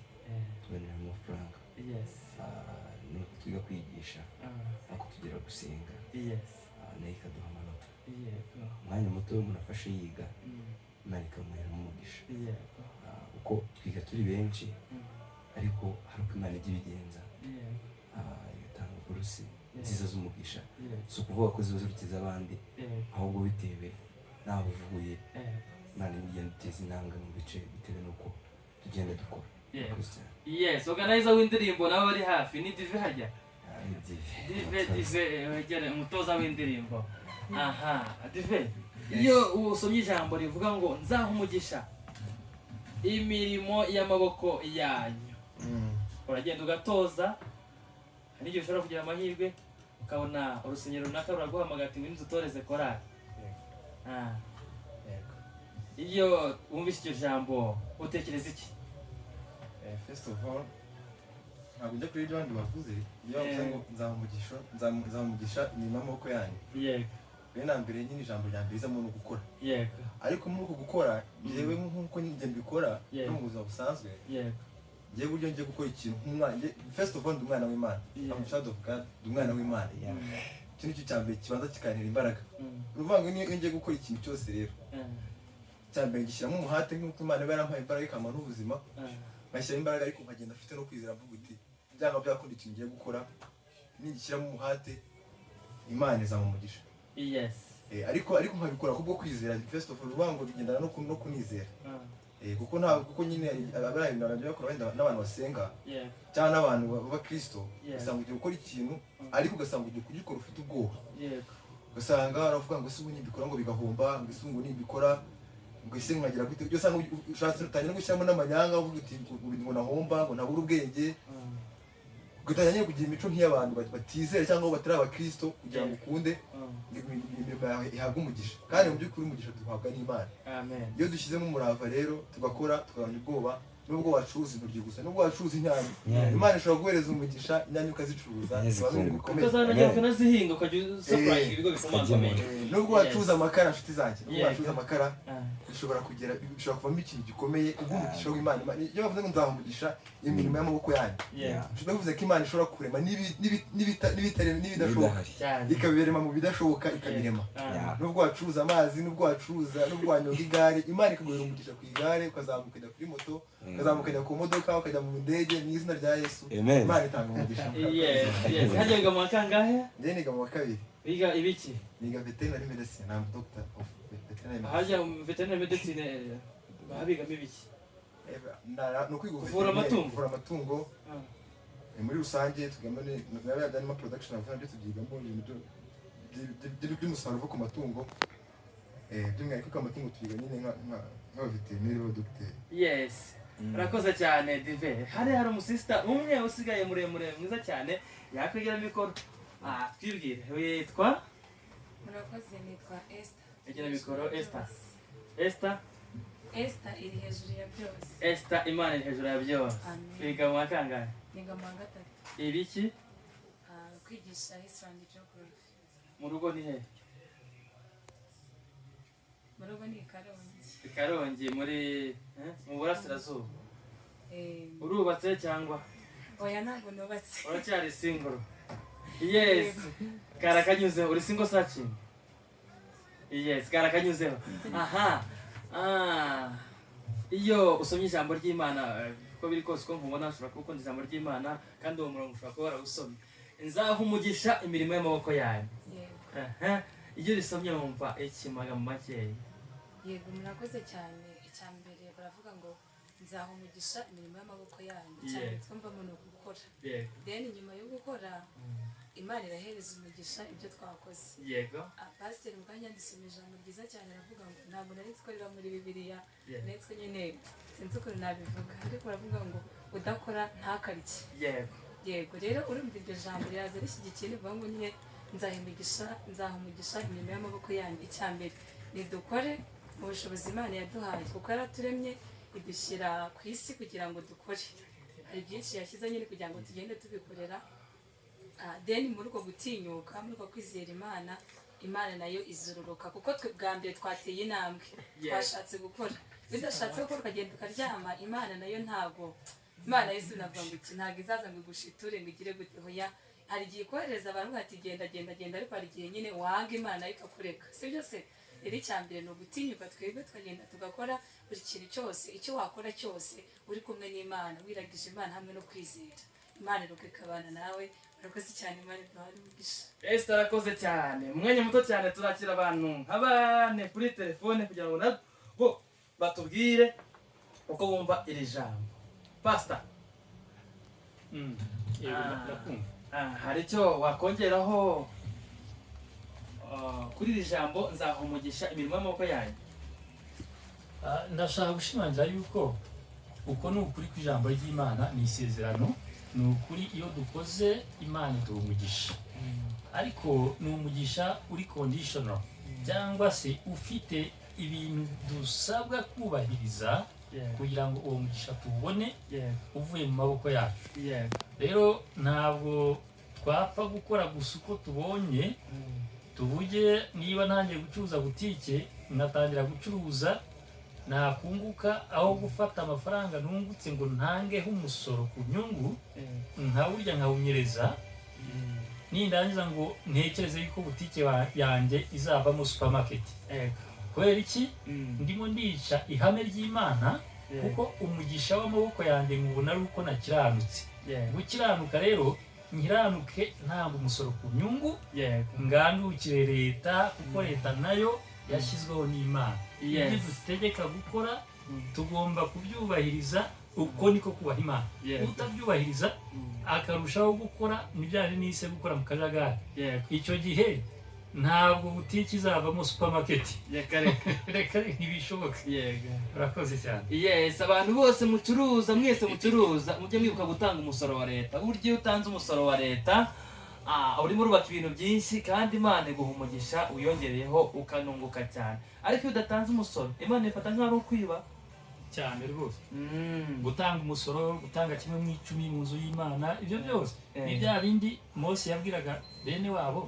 tuboneramo amafaranga. Nuko twiga kwigisha, ariko tugera gusenga, nayo ikaduha amanota. Umwanya muto umuntu afashe yiga, Imana ikamuheramo umugisha. Uko twiga turi benshi, ariko hari uko Imana ijya ibigenza, igatanga burusi nziza z'umugisha. Si ukuvuga ko ziba zirukiza abandi, ahubwo bitewe naho uvuye, Imana igenda iteza intambwe mu bice bitewe n'uko tugenda dukora. Yes, organizer w'indirimbo nawe bari hafi ni Dive harya? Dive wegere umutoza w'indirimbo. Aha, Dive. Iyo usomye ijambo rivuga ngo nzaha umugisha imirimo y'amaboko yanyu, uragenda ugatoza, hari igihe ushobora kugira amahirwe ukabona urusengero runaka ruraguhamagara ati ngwino dutoreze korali. Iyo wumvise iryo jambo utekereza iki? First of all, ntabwo njya kuri ibyo abandi bavuze, iyo bavuze ngo nzamugisha imirimo y'amaboko yanyu. Yego. Mbere na mbere nyine ijambo rya mbere rizamo no gukora. Yego. Ariko muri uko gukora, njyewe nk'uko njye mbikora no mu buzima busanzwe, njyewe buryo njye gukora ikintu nk'umwana, first of all ndi umwana w'Imana. I'm a child of God, ndi umwana w'Imana. Icyo nicyo cya mbere kibanza kikantera imbaraga. Uruvuga ngo iyo ngiye gukora ikintu cyose rero, cya mbere ngishyiramo umuhate nk'uko Imana iba yarampaye imbaraga ikampa n'ubuzima, ngashyiramo imbaraga ariko nkagenda afite no kwizera mvuga uti byanga byakunda ikintu ngiye gukora, nigishyiramo umuhate Imana izampa umugisha. Yes. Ariko nkabikora kubwo kwizera. First of all uruvuga ngo bigendana no kunizera. Kuko nyine abarayi nabyo bakora wenda n'abantu basenga cyangwa n'abantu b'Abakristo, usanga ugiye gukora ikintu ariko ugasanga ugiye kugikora ufite ubwoba. Ugasanga baravuga ngo ese ubu nimbikora ngo bigahomba, ngo ese ubu nimbikora ngo ese nkagira gute, byo usanga ushatse utangira no gushyiramo n'amanyanga uvuga uti ngo nahomba, ngo nabura ubwenge, ugatangira kugira imico nk'iy'abantu batizera cyangwa batari Abakristo kugira ngo ukunde ihabwe umugisha. Kandi mu by'ukuri umugisha duhabwa n'Imana. Iyo dushyizemo umurava rero tugakora tukabona ubwoba, nubwo wacuruza intoryi gusa, nubwo wacuruza inyanya, Imana ishobora guhereza umugisha inyanya ukazicuruza, ukazanajya ukanazihinga ukajya usapurayinga ibigo bikomakomeye. Nubwo wacuruza amakara, nshuti zanjye, nubwo wacuruza amakara, bishobora kuvamo ikintu gikomeye ubw'umugisha w'Imana. Iyo bavuze ngo nzaha umugisha imirimo y'amaboko yanyu, bivuze ko Imana ishobora kurema n'ibidashoboka, ikabirema mu bidashoboka ikabirema. Nubwo wacuruza amazi, nubwo wanyonga igare, Imana ikaguhera umugisha ku igare, ukazamuka ukajya kuri moto, ukazamuka ukajya ku modoka, ukajya mu ndege, mu izina rya Yesu. Imana itanga umugisha. Hajyaga mu wa kangahe? Njye niga mu wa kabiri. Wiga ibiki? Niga veterinary medicine, I'm doctor of veterinary medicine. Hajya veterinary medicine babigamo ibiki? No kwiga kuvura amatungo. Muri rusange tugamba n'ama production of ndetse tugigamo ibintu by'umusaruro uva ku matungo. By'umwihariko ko amatungo tuyiga nyine nka veterinary wa doctor. Yes. Urakoze cyane Dive. Hari umusista umwe usigaye muremure mwiza cyane, yakwegera mikoro twibwire witwa murakoze nitwa Esther egera mikoro Esther iri hejuru ya byose Esther Imana iri hejuru ya byose biga mu kangahe niga mu 3 ibiki kwigisha history and geography mu rugo ni he mu rugo ni Karongi muri mu burasirazuba urubatse cyangwa oya ntabwo nubatse uracyari single yes karakanyuzeho uri single searching yes karakanyuzeho aha iyo usomye ijambo ry'Imana uko biri kose uko nkubona ushobora kuba ukunda ijambo ry'Imana kandi uwo murongo ushobora kuba warawusomye nzaha umugisha imirimo y'amaboko yanyu iyo risomye wumva ikimaga mu makeya yego murakoze cyane icyambere baravuga ngo nzaha umugisha imirimo y'amaboko yanyu cyane twumvamo no gukora then nyuma yo gukora Imana irahereza umugisha ibyo twakoze yego pasiteri mukanya ndisomye ijambo ryiza cyane aravuga ngo ntabwo nari nzi ko riba muri Bibiliya netse nyine sinzi ukuntu nabivuga ariko baravuga ngo udakora ntakarye yego rero urumva iryo jambo riraza rishyigikiye rivuga ngo nyine nzaha umugisha imirimo y'amaboko yanyu icyambere nidukore mu bushobozi Imana yaduhaye kuko yaraturemye idushyira ku isi kugira ngo dukore hari byinshi yashyize nyine kugira ngo tugende tubikorera then muri uko gutinyuka muri uko kwizera Imana nayo izuroroka kuko twe bwa mbere twateye intambwe twashatse gukora bidashatse gukora ukagenda ukaryama Imana nayo ntabwo Imana yesu navuga ngo iki ntabwo izaza ngo igushiture ngo igire gute hoya hari igihe ikohereza abantu bati genda ariko hari igihe nyine wanga Imana ikakureka si byose rero icyambere ni ugutinyuka twebwe tukagenda tugakora buri kintu cyose icyo wakora cyose uri kumwe n'Imana wiragije Imana hamwe no kwizera Imana ikabana nawe urakoze cyane Imana iduhare umugisha Esther arakoze cyane umwanya muto cyane turakira abantu nk'abane kuri telefone kugira ngo nabo batubwire uko bumva iri jambo pastor hari icyo wakongeraho kuri iri jambo nzaha umugisha imirimo y'amaboko yanyu ndashaka gushimangira yuko uko ni ukuri kw'ijambo ry'Imana ni isezerano ni ukuri iyo dukoze Imana iduha umugisha ariko ni umugisha uri conditional cyangwa se ufite ibintu dusabwa kubahiriza kugira ngo uwo mugisha tuwubone uvuye mu maboko yacu rero ntabwo twapfa gukora gusa uko tubonye tuvuge niba ntangiye gucuruza butike ngatangira gucuruza nakunguka aho gufata amafaranga nungutse ngo ntangeho umusoro ku nyungu nkawurya nkawunyereza nindangiza ngo ntekereze yuko butike yanjye izavamo supermarket kubera iki ndimo ndica ihame ry'Imana kuko umugisha w'amaboko yanjye nkubona ari uko nakiranutse gukiranuka rero nkiranuke ntabwo umusoro ku nyungu ngandukire leta kuko leta nayo yashyizweho n'Imana ibyo dutegeka gukora tugomba kubyubahiriza uko niko kubaha Imana utabyubahiriza akarushaho gukora n'ibyari n'ise gukora mu kajagari icyo gihe ntabwo butiki izavamo supermarket reka ntibishoboka urakoze cyane yes abantu bose mucuruza mwese mucuruza mujye mwibuka gutanga umusoro wa leta burya iyo utanze umusoro wa leta urimo urubaka ibintu byinshi kandi Imana iguha umugisha uyongereyeho ukanunguka cyane ariko iyo udatanze umusoro Imana ifata nk'aho ari ukwiba cyane rwose gutanga umusoro gutanga kimwe mu 10 mu nzu y'Imana ibyo byose ni bya bindi Mose yabwiraga bene wabo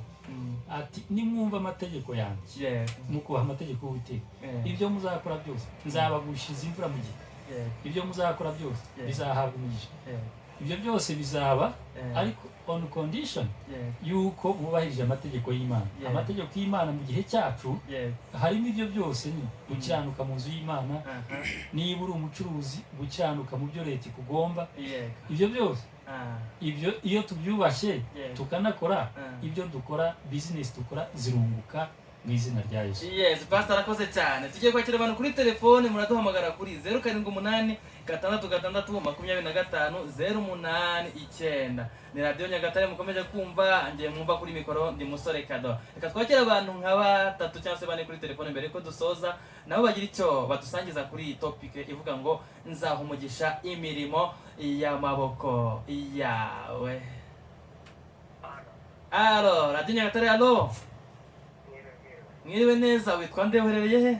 ati nimwumva amategeko yanjye mukubaha amategeko y'Uwiteka ibyo muzakora byose nzabagushiza imvura mu gihe ibyo muzakora byose bizahabwa umugisha ibyo byose bizaba ariko on condition yuko mubahirije amategeko y'Imana amategeko y'Imana mu gihe cyacu harimo ibyo byose ni gukiranuka mu nzu y'Imana niba uri umucuruzi gukiranuka mu byo leta ikugomba ibyo byose ibyo iyo tubyubashye tukanakora ibyo dukora business dukora zirunguka mu izina rya Yesu. Yes, pastor arakoze cyane. Tugiye kwakira abantu kuri telefone muraduhamagara kuri 0786 ni radio Nyagatare mukomeje kumva ngiye mwumva kuri mikoro ndi musore Kado. Reka twakira abantu nka 3 cyangwa se 4 kuri telefone mbere ko dusoza nabo bagira icyo batusangiza kuri iyi topic ivuga ngo nzaha umugisha imirimo y'amaboko yawe. Alo, radiyo Nyagatare, alo. Mwiriwe neza, witwa nde, uherereye he?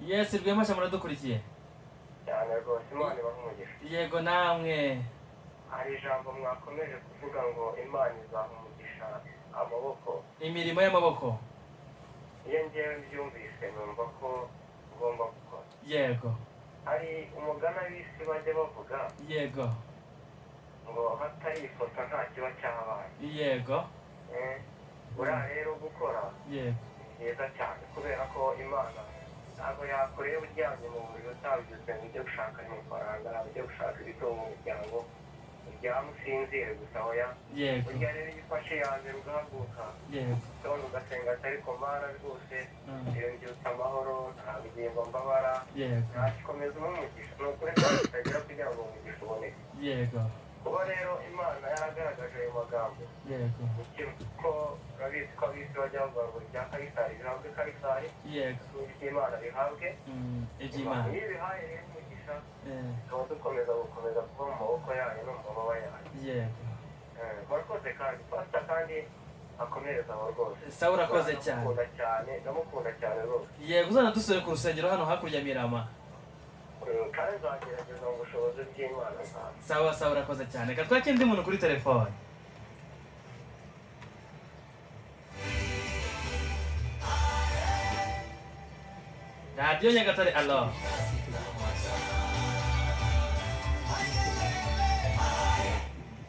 Yes, Rwemasha muradukurikiye. Cyane rwose Imana ibahe umugisha. Yego namwe. Hari ijambo mwakomeje kuvuga ngo Imana izaha umugisha amaboko. Imirimo y'amaboko. Iyo ngewe mbyumvise numva ko ugomba gukora. Yego. Hari umugana w'isi bajya bavuga. Yego. Ngo hatari ifoto nta kiba cyabaye. Yego. Uriya rero gukora. Yego. Ni byiza cyane kubera ko Imana ntabwo yakoreye uryamye mu buryo utabigize ngo ujye gushaka amafaranga, ujye gushaka ibitunga umuryango, uryame usinzire gusa oya. Yego. Burya rero iyo ufashe yanjye ugahaguruka. Yego. Ushobora ugasenga atari ko Mana rwose iyo nbyutse amahoro nta bugingo mbabara. Yego. Ntakikomeza umugisha ni ukuri kandi utagira kugira ngo umugisha uboneke. Yego. Kuba rero Imana yaragaragaje ayo magambo. Yego. Ko urabizi ko abisi bajya bavuga ngo ibya Kayisari bihabwe Kayisari. Yego. Iby'Imana bihabwe. Iby'Imana. Iyo bihaye rero umugisha tuba dukomeza gukomeza kuba mu maboko yanyu no mu mababa yanyu. Yego. Murakoze kandi pasita kandi akomereza aho rwose. Sawa urakoze cyane. Ndamukunda cyane rwose. Yego uzana dusore ku rusengero hano hakurya Mirama. Kandi nzagerageza mu bushobozi bw'Imana nzaza. Sawa sawa urakoze cyane. Reka twakire undi muntu kuri telefone. Radiyo Nyagatare, alo.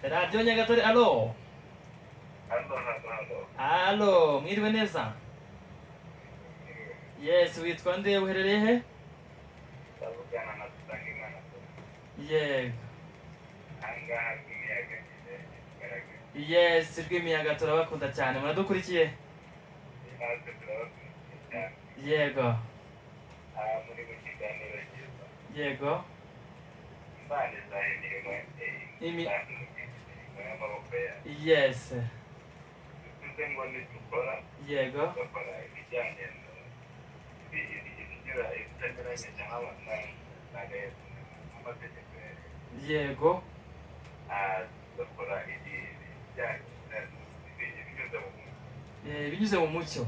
Radiyo Nyagatare, alo. Alo, mwiriwe neza. Yes, witwa nde, uherereye he? Yego. Yes, Rwimiyaga turabakunda cyane. Muradukurikiye? Yego. Yego. Yes. Yego. Yego. Binyuze mu mucyo.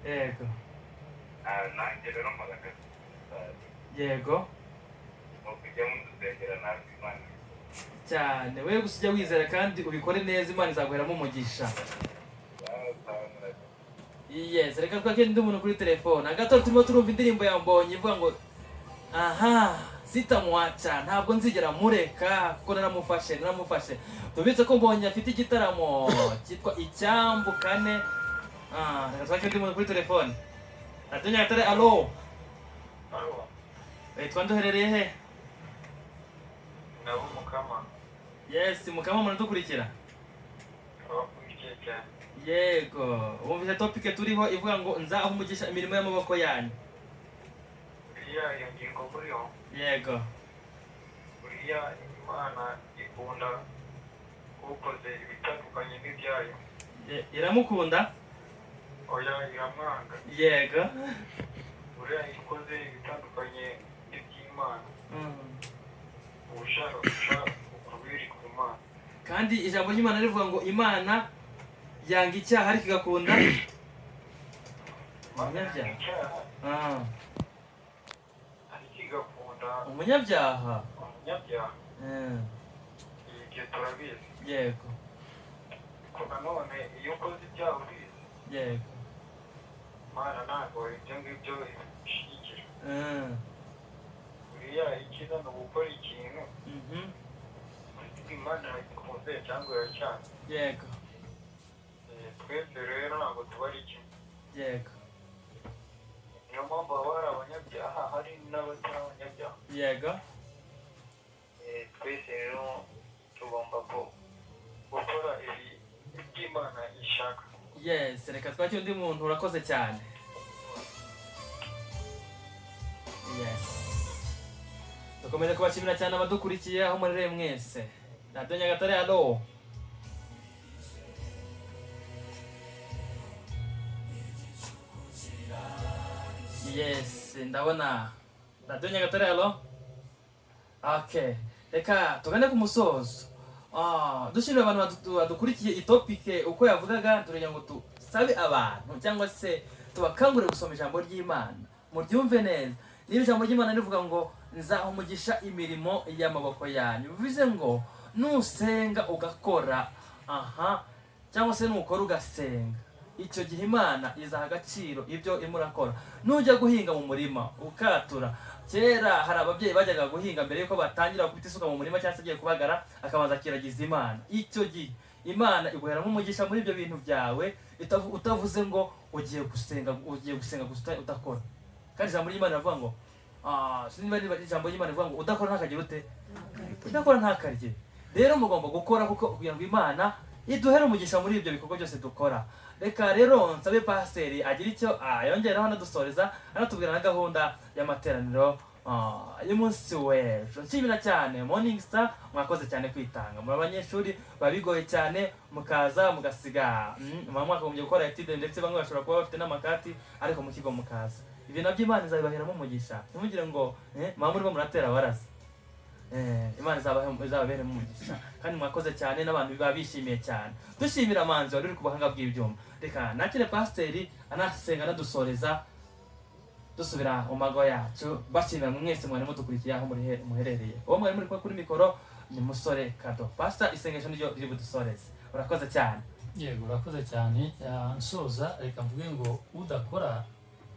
Yego. Yego. Cyane we gusa ujya wizera kandi ubikore neza Imana izaguheramo umugisha. Yes, reka twakire undi muntu kuri telefone. Agato turimo turumva indirimbo ya Mbonyi ivuga ngo aha sitamwacha ntabwo nzigera mureka kuko naramufashe. Tubitse ko Mbonyi afite igitaramo cyitwa Icyambu kane. Reka twakire undi muntu kuri telefone. Radiyo Nyagatare, alo. Witwa nduherereye he? Nabo Mukama. Yes, Mukama munadukurikira. Abakurikiye cyane. Yego, wumvise topic turiho ivuga ngo nzaho umugisha imirimo y'amaboko yanyu. Buriya iyo ngingo buriho. Yego. Buriya Imana ikunda ukoze ibitandukanye n'ibyayo. Iramukunda? Oya iramwanga. Yego. Buriya ikoze ibitandukanye n'iby'Imana. Ushaka ukubiri ku Mana. Kandi ijambo ry'Imana rivuga ngo Imana yanga icyaha ariko igakunda umunyabyaha. Ariko igakunda umunyabyaha. Ibyo turabizi. Yego. Ko nanone iyo ukoze ibyaha ubizi. Yego. Imana ntabwo ibyo ngibyo ibishyigikira. Buriya icyiza ni ugukora ikintu Imana ikunze cyangwa iracyanze. Yego. Twese rero ntabwo tuba ari kimwe. Yego. Niyo mpamvu haba hari abanyabyaha hari n'abatari abanyabyaha. Yego. Twese rero tugomba gukora iby'Imana ishaka. Yes, reka twakire undi muntu urakoze cyane. Yes. Dukomeze kubashimira cyane abadukurikiye aho murere mwese. Radiyo Nyagatare, alo. Yes, ndabona. Radiyo Nyagatare, alo. Okay. Reka tugane ku musozo. dushimira abantu badukurikiye itopike uko yavugaga turagira ngo tusabe abantu cyangwa se tubakangurire gusoma ijambo ry'Imana muryumve neza. Niba ijambo ry'Imana rivuga ngo nzaha umugisha imirimo y'amaboko yanyu, bivuze ngo nusenga ugakora cyangwa se nukora ugasenga, icyo gihe Imana izaha agaciro ibyo imurakora. Nujya guhinga mu murima ukatura, kera hari ababyeyi bajyaga guhinga mbere yuko batangira gukubita isuka mu murima cyangwa se agiye kubagara akabanza akiragiza Imana. Icyo gihe Imana iguheramo umugisha muri ibyo bintu byawe, utavuze ngo ugiye gusenga gusa udakora. Kandi ijambo ry'Imana rivuga ngo ijambo ry'Imana rivuga ngo udakora ntakagire ute, udakora ntakarye. Rero mugomba gukora kugira ngo Imana iduhere umugisha muri ibyo bikorwa byose dukora. Reka rero nsabe pasiteri agira icyo yongeraho anadusoreza, anatubwira na gahunda y'amateraniro y'umunsi w'ejo. Nshimira cyane Morning Star, mwakoze cyane kwitanga. Muri abanyeshuri babigoye cyane mukaza mugasiga mwakagombye gukora etude, ndetse bamwe bashobora kuba bafite n'amakati ariko mu kigo mukaza. Ibyo nabyo Imana izabibaheramo umugisha. Ntimugire ngo murimo muratera baraza. Imana izababeremo umugisha. Kandi mwakoze cyane n'abantu bishimiye cyane. Dushimira Manzi wari uri ku buhanga bw'ibyuma. Reka nakire pasiteri anasenga anadusoreza dusubira mu mago yacu. Bashimira mwese mwari mudukurikiye aho muherereye. Uwo mwari muri kuri mikoro ni Musore Kado. Pastor, isengesho niryo riri budusoreze. Urakoze cyane. Yego, urakoze cyane. Nsoza reka mvuge ngo udakora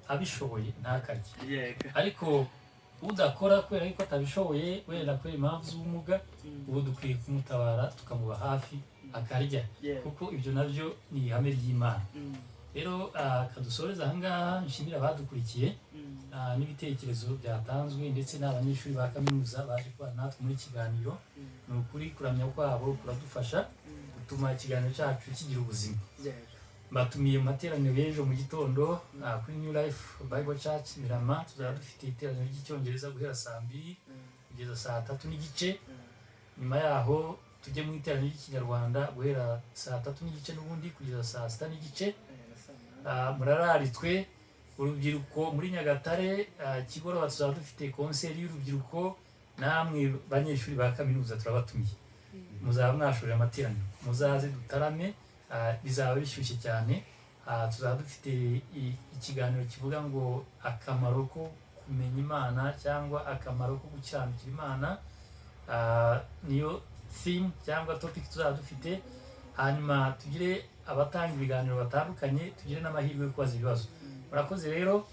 abishoboye ntakarye. Ariko udakora kubera yuko atabishoboye wenda kubera impamvu z'ubumuga, ubu dukwiye kumutabara tukamuba hafi akarya, kuko ibyo nabyo ni ihame ry'Imana. Rero kadusoreza ahangaha. Nshimira abadukurikiye n'ibitekerezo byatanzwe, ndetse n'abanyeshuri ba kaminuza baje kuba natwe muri kiganiro. Ni ukuri kuramya kwabo kuradufasha gutuma ikiganiro cyacu kigira ubuzima. Batumiye mu materaniro y'ejo mu gitondo kuri New Life Bible Church Mirama. Tuzaba dufite iteraniro ry'icyongereza guhera 2:00 kugeza 3:30. Nyuma yaho tujye mu iteraniro ry'ikinyarwanda guhera 3:30 n'ubundi kugeza 6:30. Murararitswe urubyiruko muri Nyagatare. Kigoroba tuzaba dufite konseri y'urubyiruko. Namwe banyeshuri ba kaminuza turabatumiye, muzaba mwashoje amateraniro, muzaze dutarame. Bizaba bishyushye cyane. Tuzaba dufite ikiganiro kivuga ngo akamaro ko kumenya Imana cyangwa akamaro ko gukiranukira Imana. Niyo theme cyangwa topic tuzaba dufite. Hanyuma tugire abatanga ibiganiro batandukanye, tugire n'amahirwe yo kubaza ibibazo. Murakoze rero,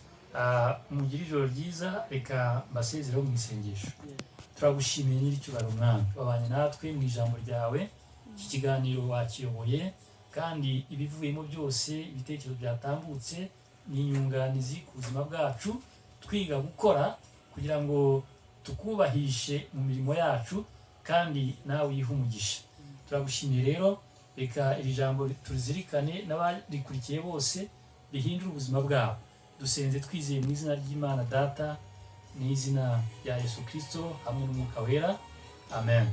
mugire ijoro ryiza. Reka mbasezereho mu isengesho. Turagushimiye nyiricyubahiro Mwami, wabanye natwe mu ijambo ryawe. Iki kiganiro wakiyoboye, kandi ibivuyemo byose, ibitekerezo byatambutse ni inyunganizi ku buzima bwacu, twiga gukora kugira ngo tukubahishe mu mirimo yacu, kandi nawe uyihe umugisha. Turagushimiye rero. Reka iri jambo turizirikane n'abarikurikiye bose, rihindura ubuzima bwabo. Dusenze twizeye mu izina ry'Imana Data n'izina rya Yesu Kristo hamwe n'Umwuka Wera. Amen.